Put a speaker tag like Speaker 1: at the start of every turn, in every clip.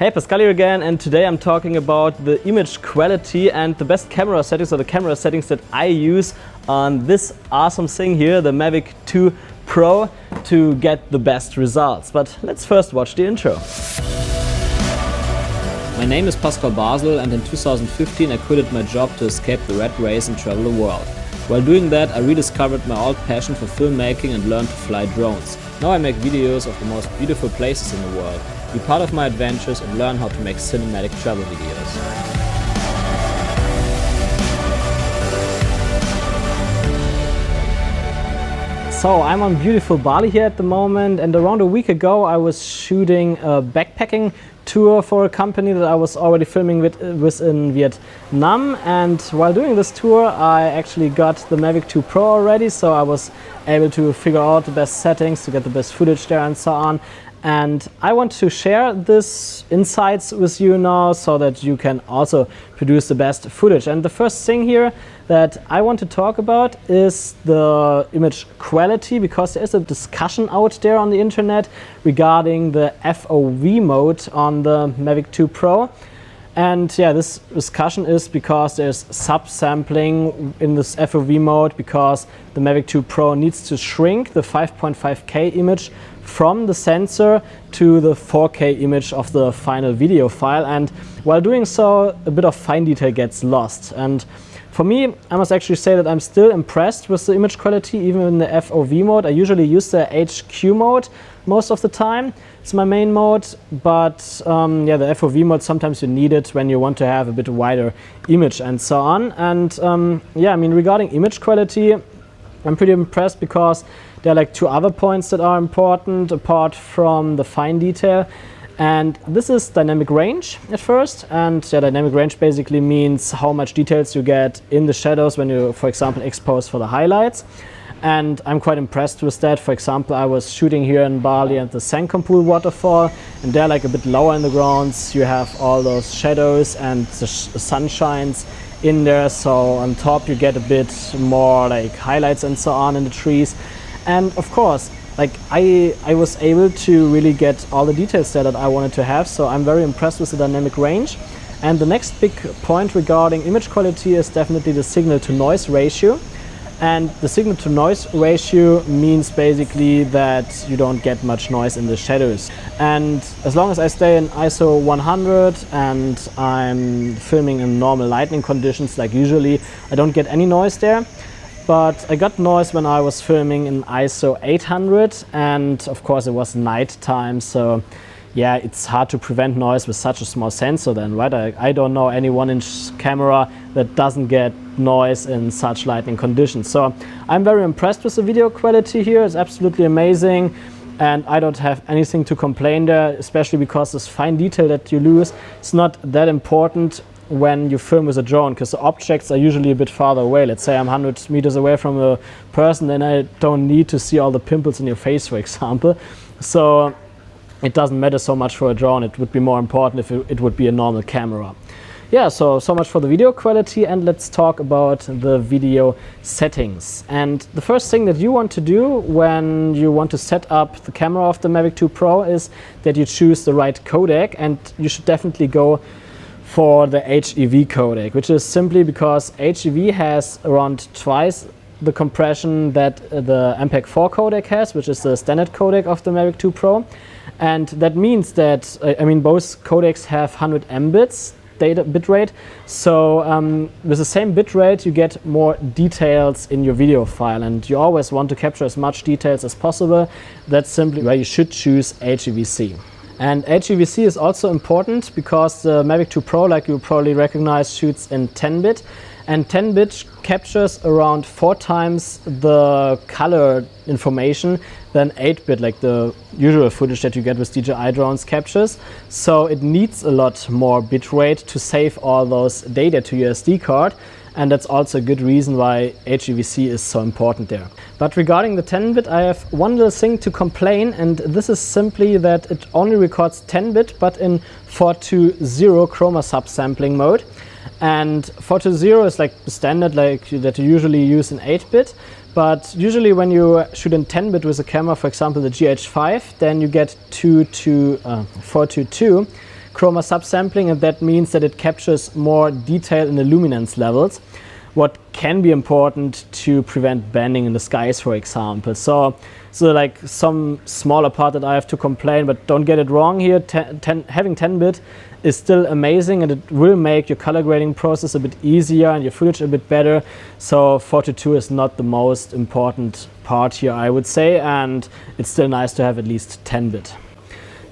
Speaker 1: Hey, Pascal here again, and today I'm talking about the image quality and the best camera settings, or the camera settings that I use on this awesome thing here, the Mavic 2 Pro, to get the best results. But let's first watch the intro.
Speaker 2: My name is Pascal Basel, and in 2015 I quitted my job to escape the rat race and travel the world. While doing that, I rediscovered my old passion for filmmaking and learned to fly drones. Now I make videos of the most beautiful places in the world. Be part of my adventures and learn how to make cinematic travel videos.
Speaker 1: So I'm on beautiful Bali here at the moment, and around a week ago I was shooting a backpacking tour for a company that I was already filming with in Vietnam. And while doing this tour I actually got the Mavic 2 Pro already, so I was able to figure out the best settings to get the best footage there and so on. And I want to share this insights with you now so that you can also produce the best footage. And the first thing here that I want to talk about is the image quality, because there is a discussion out there on the internet regarding the FOV mode on the Mavic 2 Pro. And yeah, this discussion is because there's subsampling in this FOV mode, because the Mavic 2 Pro needs to shrink the 5.5K image from the sensor to the 4K image of the final video file. And while doing so, a bit of fine detail gets lost. And for me, I must actually say that I'm still impressed with the image quality, even in the FOV mode. I usually use the HQ mode most of the time. It's my main mode, but yeah, the FOV mode, sometimes you need it when you want to have a bit wider image and so on. And yeah, I mean, regarding image quality, I'm pretty impressed because there are like two other points that are important apart from the fine detail. And this is dynamic range at first. And yeah, dynamic range basically means how much details you get in the shadows when you, for example, expose for the highlights. And I'm quite impressed with that. For example, I was shooting here in Bali at the Sangkampool waterfall, and they're like a bit lower in the grounds. You have all those shadows and the sun shines in there, so on top you get a bit more like highlights and so on in the trees. And of course, like I was able to really get all the details there that I wanted to have, so I'm very impressed with the dynamic range. And the next big point regarding image quality is definitely the signal to noise ratio. And the signal to noise ratio means basically that you don't get much noise in the shadows. And as long as I stay in ISO 100 and I'm filming in normal lighting conditions, like usually, I don't get any noise there. But I got noise when I was filming in ISO 800, and of course it was night time, so yeah, it's hard to prevent noise with such a small sensor then, right? I don't know any 1-inch camera that doesn't get noise in such lighting conditions. So I'm very impressed with the video quality here. It's absolutely amazing, and I don't have anything to complain there, especially because this fine detail that you lose is not that important when you film with a drone, because the objects are usually a bit farther away. Let's say I'm 100 meters away from a person, then I don't need to see all the pimples in your face, for example. So it doesn't matter so much for a drone. It would be more important if it would be a normal camera. Yeah, so much for the video quality, and let's talk about the video settings. And the first thing that you want to do when you want to set up the camera of the Mavic 2 Pro is that you choose the right codec, and you should definitely go for the HEV codec, which is simply because HEV has around twice the compression that the MPEG-4 codec has, which is the standard codec of the Mavic 2 Pro. And that means that, I mean, both codecs have 100 Mbits data bitrate, so with the same bitrate you get more details in your video file, and you always want to capture as much details as possible. That's simply why you should choose HEVC. And HEVC is also important because the Mavic 2 Pro, like you probably recognize, shoots in 10-bit. And 10-bit captures around 4 times the color information than 8-bit, like the usual footage that you get with DJI drones captures. So it needs a lot more bitrate to save all those data to your SD card. And that's also a good reason why HEVC is so important there. But regarding the 10-bit, I have one little thing to complain, and this is simply that it only records 10-bit, but in 4:2:0 chroma subsampling mode. And 4:2:0 is like the standard that you usually use in 8-bit. But usually when you shoot in 10-bit with a camera, for example the GH5, then you get 4:2:2 chroma subsampling, and that means that it captures more detail in the luminance levels, what can be important to prevent bending in the skies, for example. So like some smaller part that I have to complain, but don't get it wrong here, having 10-bit is still amazing, and it will make your color grading process a bit easier and your footage a bit better. So 4:2 is not the most important part here, I would say, and it's still nice to have at least 10-bit.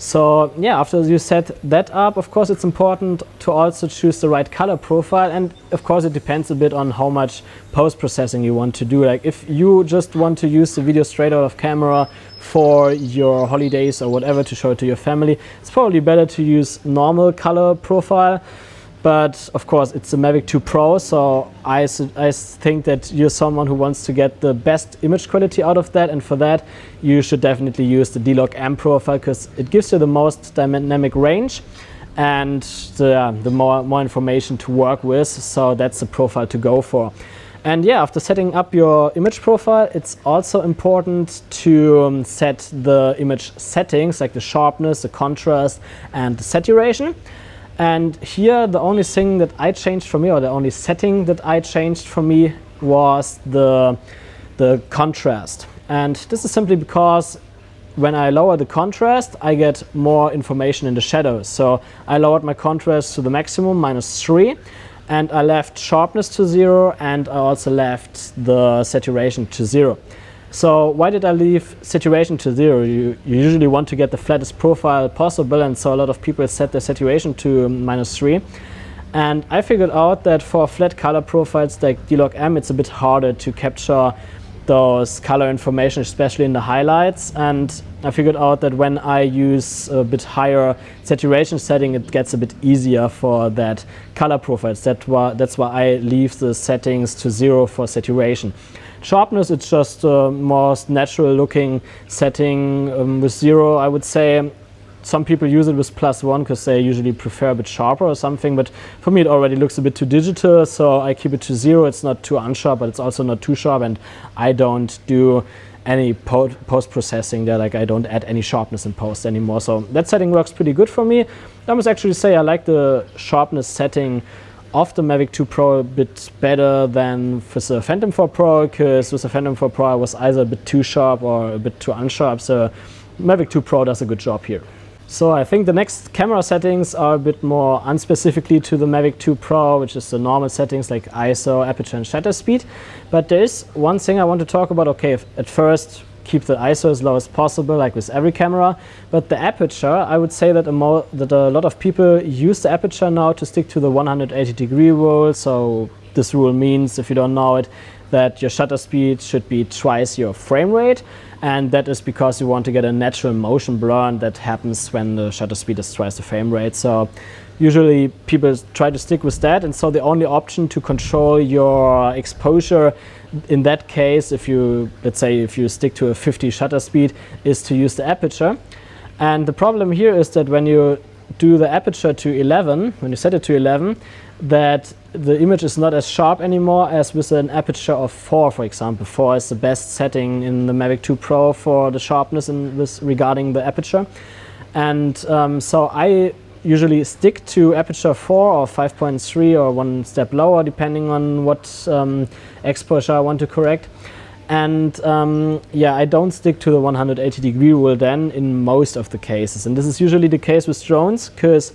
Speaker 1: So yeah, after you set that up, of course it's important to also choose the right color profile, and of course it depends a bit on how much post-processing you want to do. Like if you just want to use the video straight out of camera for your holidays or whatever to show it to your family, it's probably better to use normal color profile. But of course it's the Mavic 2 Pro, so I think that you're someone who wants to get the best image quality out of that, and for that you should definitely use the D-Log M profile, because it gives you the most dynamic range and the more information to work with, so that's the profile to go for. And yeah, after setting up your image profile, it's also important to set the image settings, like the sharpness, the contrast and the saturation. And here the only thing that I changed for me, or the only setting that I changed for me, was the contrast. And this is simply because when I lower the contrast, I get more information in the shadows. So I lowered my contrast to the maximum, -3, and I left sharpness to 0, and I also left the saturation to 0. So why did I leave saturation to 0? You usually want to get the flattest profile possible, and so a lot of people set their saturation to -3. And I figured out that for flat color profiles like D-Log M, it's a bit harder to capture those color information, especially in the highlights. And I figured out that when I use a bit higher saturation setting, it gets a bit easier for that color profiles. That's why I leave the settings to 0 for saturation. Sharpness, it's just a most natural looking setting with 0, I would say. Some people use it with +1 because they usually prefer a bit sharper or something, but for me it already looks a bit too digital, so I keep it to 0. It's not too unsharp, but it's also not too sharp, and I don't do any post-processing there. Like I don't add any sharpness in post anymore, so that setting works pretty good for me. I must actually say I like the sharpness setting of the Mavic 2 Pro a bit better than with the Phantom 4 Pro, because with the Phantom 4 Pro I was either a bit too sharp or a bit too unsharp, so Mavic 2 Pro does a good job here. So I think the next camera settings are a bit more unspecifically to the Mavic 2 Pro, which is the normal settings like ISO, aperture and shutter speed. But there is one thing I want to talk about. Okay, at first keep the ISO as low as possible, like with every camera, but the aperture, I would say that a lot of people use the aperture now to stick to the 180-degree rule. So this rule means, if you don't know it, that your shutter speed should be twice your frame rate, and that is because you want to get a natural motion blur, and that happens when the shutter speed is twice the frame rate. So usually people try to stick with that, and so the only option to control your exposure in that case, if you, let's say, if you stick to a 50 shutter speed, is to use the aperture. And the problem here is that when you do the aperture to 11, when you set it to 11, that the image is not as sharp anymore as with an aperture of 4, for example. 4 is the best setting in the Mavic 2 Pro for the sharpness regarding the aperture. And so I usually stick to aperture 4 or 5.3 or one step lower, depending on what exposure I want to correct. And yeah, I don't stick to the 180-degree rule then in most of the cases. And this is usually the case with drones, because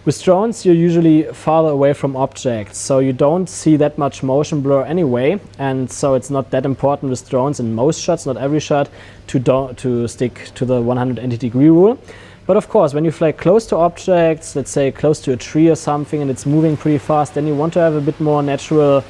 Speaker 1: with drones you're usually farther away from objects, so you don't see that much motion blur anyway, and so it's not that important with drones in most shots, not every shot, to stick to the 180-degree rule. But of course, when you fly close to objects, let's say close to a tree or something, and it's moving pretty fast, then you want to have a bit more natural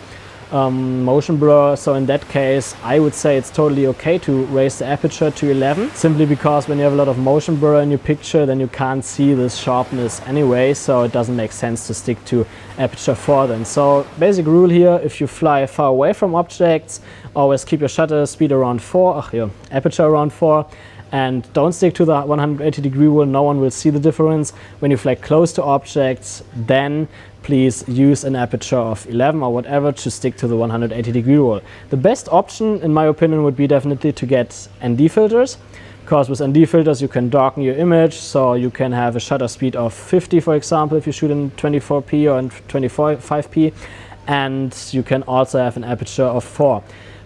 Speaker 1: motion blur. So in that case, I would say it's totally okay to raise the aperture to 11, simply because when you have a lot of motion blur in your picture, then you can't see this sharpness anyway, so it doesn't make sense to stick to aperture 4 then. So basic rule here, if you fly far away from objects, always keep your shutter speed around 4, your aperture around 4, and don't stick to the 180-degree rule. No one will see the difference. When you fly close to objects, then please use an aperture of 11 or whatever to stick to the 180-degree rule. The best option, in my opinion, would be definitely to get ND filters, because with ND filters you can darken your image, so you can have a shutter speed of 50, for example, if you shoot in 24p or in 25p, and you can also have an aperture of 4.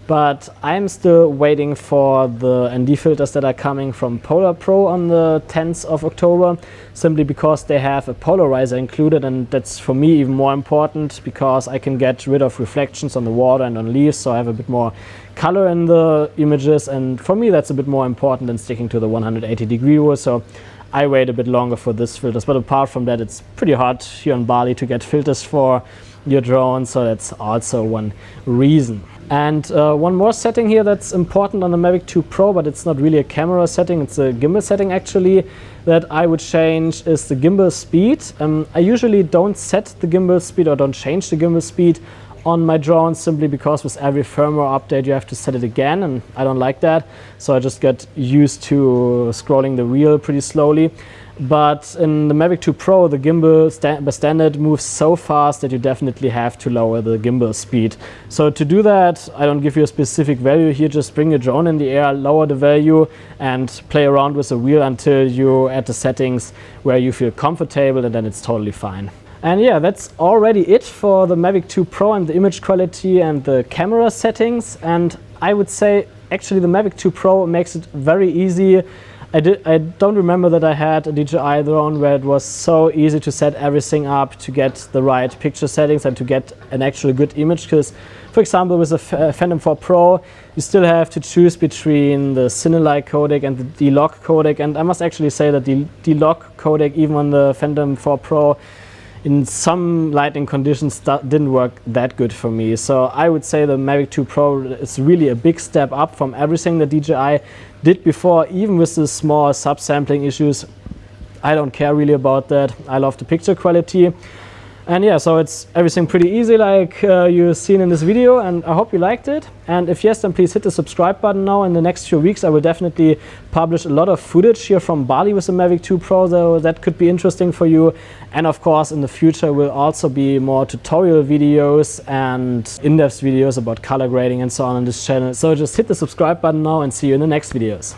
Speaker 1: But I'm still waiting for the ND filters that are coming from Polar Pro on the 10th of October, simply because they have a polarizer included, and that's for me even more important because I can get rid of reflections on the water and on leaves, so I have a bit more color in the images, and for me that's a bit more important than sticking to the 180-degree rule, so I wait a bit longer for this filters. But apart from that, it's pretty hard here on Bali to get filters for your drone, so that's also one reason. And one more setting here that's important on the Mavic 2 Pro, but it's not really a camera setting, it's a gimbal setting actually, that I would change is the gimbal speed. I usually don't set the gimbal speed or don't change the gimbal speed on my drone, simply because with every firmware update you have to set it again, and I don't like that, so I just get used to scrolling the wheel pretty slowly. But in the Mavic 2 Pro, the gimbal by standard moves so fast that you definitely have to lower the gimbal speed. So to do that, I don't give you a specific value here, just bring your drone in the air, lower the value and play around with the wheel until you're at the settings where you feel comfortable, and then it's totally fine. And yeah, that's already it for the Mavic 2 Pro and the image quality and the camera settings. And I would say actually the Mavic 2 Pro makes it very easy. I don't remember that I had a DJI drone where it was so easy to set everything up to get the right picture settings and to get an actual good image. Because, for example, with the Phantom 4 Pro, you still have to choose between the Cine-like codec and the D-Log codec. And I must actually say that the D-Log codec, even on the Phantom 4 Pro, in some lighting conditions didn't work that good for me. So I would say the Mavic 2 Pro is really a big step up from everything that DJI did before, even with the small subsampling issues. I don't care really about that. I love the picture quality. And yeah, so it's everything pretty easy like you've seen in this video, and I hope you liked it. And if yes, then please hit the subscribe button now. In the next few weeks I will definitely publish a lot of footage here from Bali with the Mavic 2 Pro, so that could be interesting for you. And of course in the future will also be more tutorial videos and in-depth videos about color grading and so on this channel. So just hit the subscribe button now and see you in the next videos.